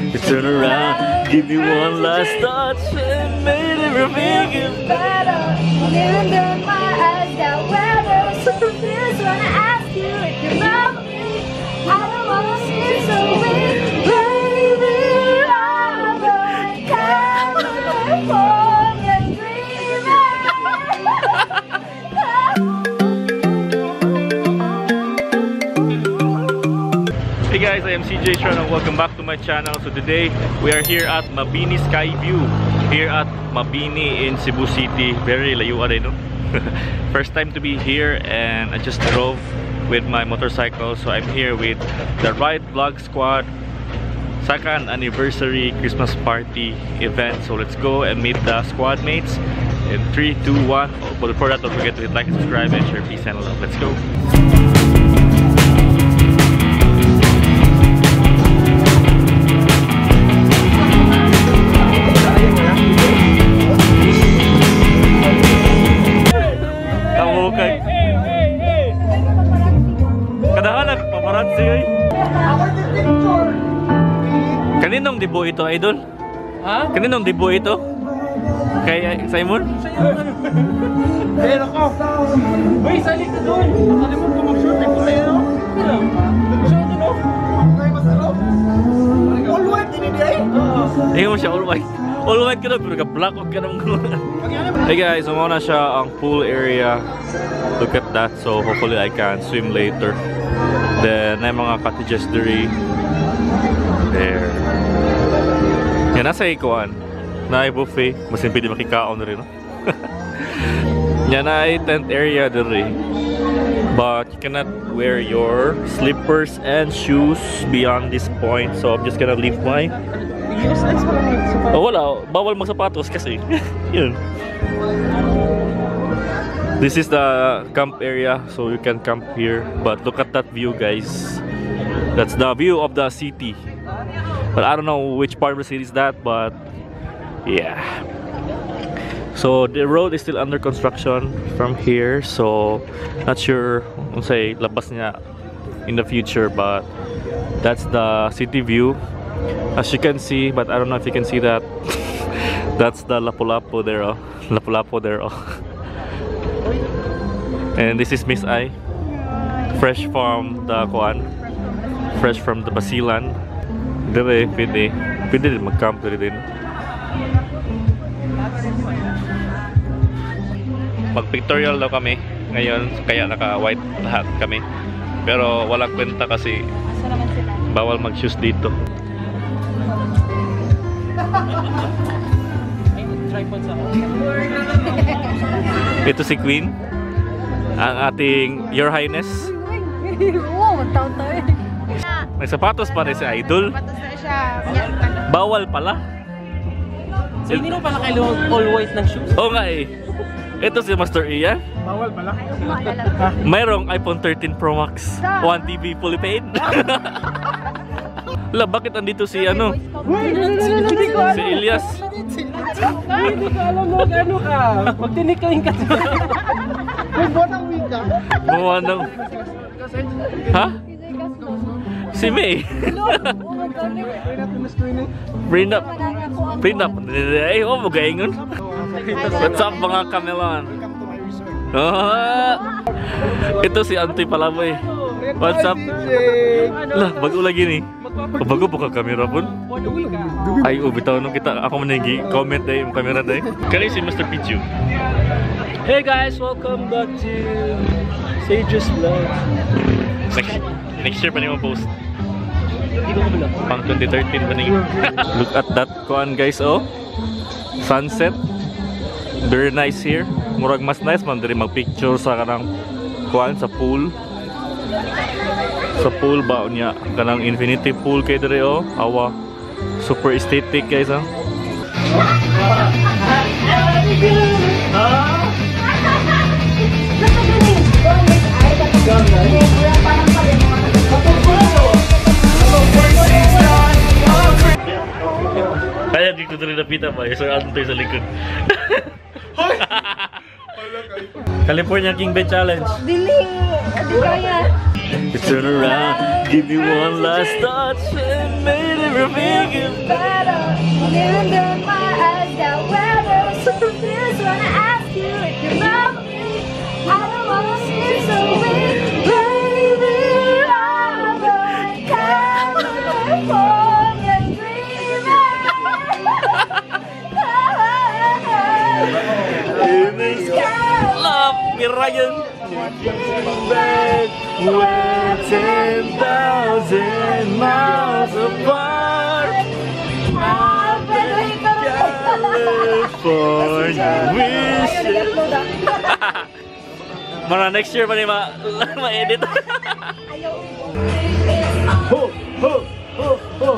You turn around, give me one last touch, and made everything better. Even though my eyes got weather, so just wanna ask you if you love me. I don't wanna seem so weak, baby. I'm a California dreamer. Hey guys, I am CJestrada and welcome back to my channel. So today we are here at Mabini Sky View, here at Mabini in Cebu City. Very layuan, no? First time to be here, and I just drove with my motorcycle. So I'm here with the Riot Vlog Squad second anniversary Christmas party event. So let's go and meet the squad mates in 3, 2, 1. But before that, don't forget to hit like and subscribe and share. Peace and love. Let's go. Kaninong debo ito, idol? Ha? Kaninong debo ito? Kay Simon? Pero ko! Uy, sali ka doon! Nakalimutan ko mag-shoot. Ay, puti yun, no? Shoot yun, no? Ay, masarap! All white din hindi, eh? Ayun mo siya, all white. All white ka na, pero ka-black huwag ka naman. Hey guys, umuna siya ang pool area. Look at that. So hopefully I can swim later. Then, may mga cottages there. There. Yan, nasa ikuan. Na buffet. Mas hindi makikaon na rin, no? Yan ay tent area there. But you cannot wear your slippers and shoes beyond this point. So I'm just gonna leave my... Oh, wala. Bawal magsapatos kasi. Yun. This is the camp area, so you can camp here. But look at that view, guys. That's the view of the city. But I don't know which part of the city is that, but yeah. So the road is still under construction from here, so not sure kung say labas niya in the future, but that's the city view. As you can see, but I don't know if you can see that. That's the Lapu-Lapu there, oh. Lapu-Lapu there, oh. And this is Miss I, fresh from the Kuan, fresh from the Basilan. Dire, pwede din mag-camp din. Mag-pictorial daw kami ngayon, kaya naka-white lahat kami. Pero walang kwenta kasi bawal mag-shoes dito. Ito si Queen, ang ating Your Highness. Oo, taw-taw eh. May sapatos pa rin si Idol. Sapatos na siya. Bawal pala. So hindi mo pala kayo all white ng shoes? Oo nga eh. Ito si Master Ian. Bawal pala. Mayroong iPhone 13 Pro Max 1 TB fully paid. La, bakit andito si ano? Si Elias. Ay, hindi ko alam mo ano ka. Magtinikling ka. Buwan ng week ka. Buwan ng... Ha? Si May. Prenup. Prenup. Ay, oh, magaingon. What's up mga kamelon? Ito si Auntie Palaboy. What's up? Lah, bago lagi ni. Bago buka kamera pun. Ay, bitaw nung kita ako man comment dai yung kamera dai. Kani si Mr. Pichu. Hey guys, welcome back to Sage's Vlog. Next year pa niyo post. Pang 2013 pa niyo. Look at that kuan guys, oh. Sunset. Very nice here. Murag mas nice man diri mag-picture sa kanang kuan sa pool. Sa pool ba niya kanang infinity pool kay diri, oh. Awa. Super aesthetic guys, oh. Kaya dito na rin napita pa, so ano tayo sa likod. California King Bed Challenge. Diling, di kaya. Turn around, give you one last touch and made everything Better, even though my eyes got weather. So just wanna ask you if you love me. I don't wanna seem so weak, baby. I'm a California dreamer. in this love, me Ryan. Bed, we're 10,000 miles apart. California wishes. Mana next year pa rin ma-edit. Ho! Ho! Ho! Ho!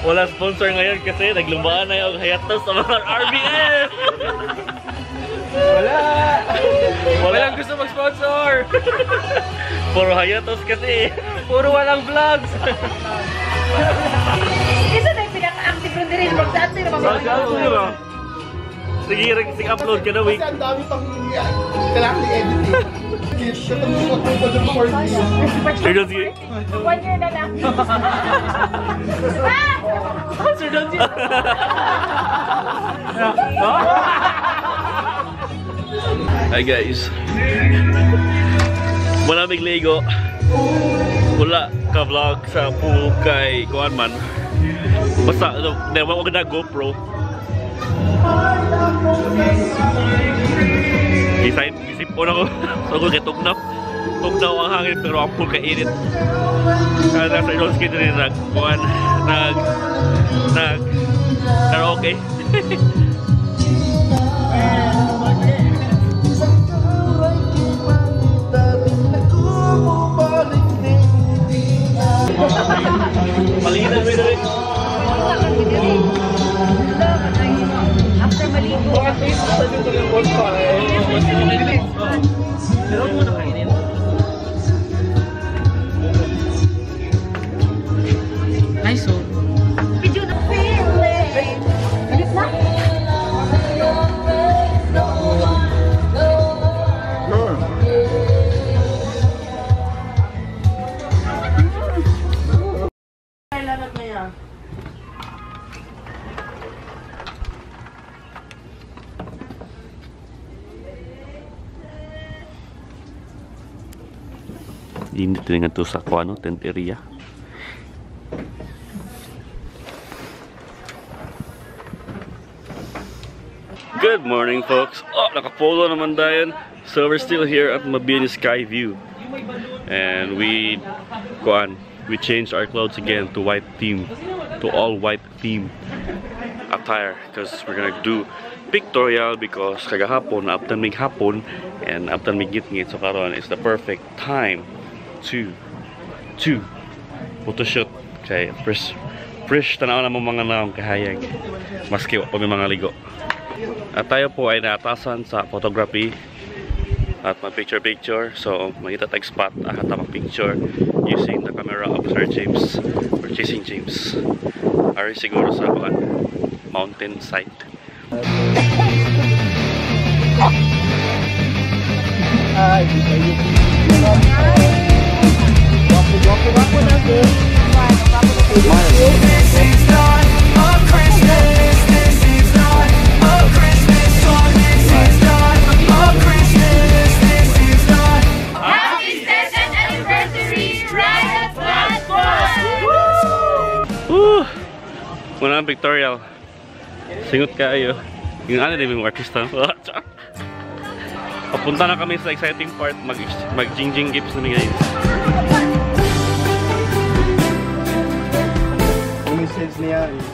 Wala sponsor ngayon kasi naglumbaan na yung hayatos sa mga RVS! Wala! Walang gusto mag-sponsor! Puro hayatos kasi. Puro walang vlogs! Isa na yung pinaka-active rin rin. Magsabi na mga Sige, upload ka na week. Kasi ang dami pang kailangan i-edit eh. Katulad ko sa short Sir Donzi. 1 year na lang. Sir Donzi. Hi guys. Maraming Lego. Wala ka vlog sa pool kay Kuan man. Basta, never ko na GoPro. Isip-on ako. So kung tugnaw ang hangin pero ang pool kainit. Nasa Iron Skin rin nag-kuhan nag-karaoke. Malinan mo rin. After maligo. Nice, oh. Video na feeling. Galit na? Init din nga to sa kuano, tent area. Good morning folks. Oh, nakapolo naman dayon. So we're still here at Mabini Sky View. And we changed our clothes again to white theme, to all white theme attire because we're gonna do pictorial because kagahapon after mig hapon and after mig ngit so karon is the perfect time to photoshoot kay fresh tanaw na mo mga naong kahayag maski wa pa may mga ligo. At tayo po ay naatasan sa photography at mag-picture so makita tayong spot at mag-picture using the camera of Sir James or Chasing James. Ari siguro sa mountain side. Wapo natin. This is not a Christmas. This is not a Christmas song. This is not a Christmas. This is not. Happy 2nd anniversary, Riot Vlog Squad! Woo! Muna ang pictorial. Singot kayo. Yung ano din yung artista. Papunta na kami sa exciting part. Mag-jingjing gifts na guys. Ang message niya is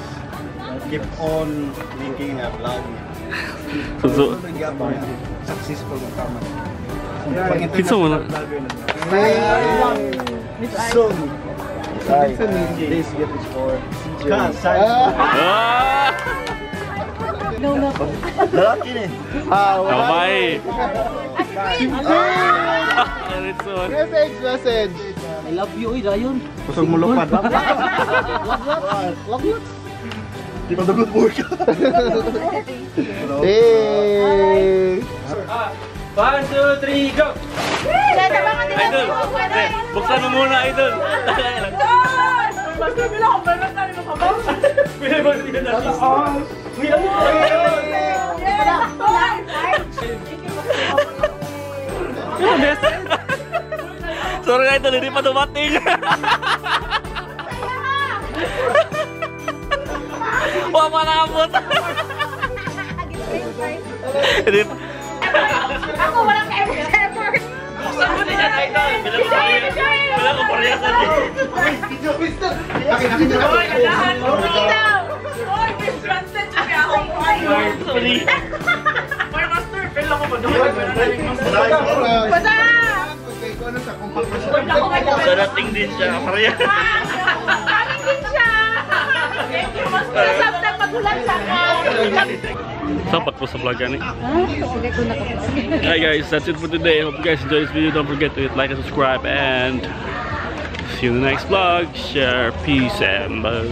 keep on making a vlog. So, Successful na tama. pizza mo na. Soon. This gift is for No. lalaki ni. Bye! Message. I love you, Rayon. Kusog mo lupad. Di ba the good work? Hey! 1, 2, 3, go! Idol! Buksan mo muna, Idol! Basta bilang ako, meron tayo ng kabaw. Bilang ba siya natin? Bilang mo Sorry, Idol, hindi pa dumating! Wala pa nakabot! Hindi pa. Ako walang effort. Buksan mo din yan, Idol! Bilang ko paryasan din! Video quiz na! Nakita ko! Sorry! Basta! Darating din siya, parya. Kaming din siya! Masab na pagulan sa Sapat po sa vlog yan eh. Hi guys, that's it for today. Hope you guys enjoyed this video. Don't forget to hit like and subscribe, and see you in the next vlog. Share, peace, and love.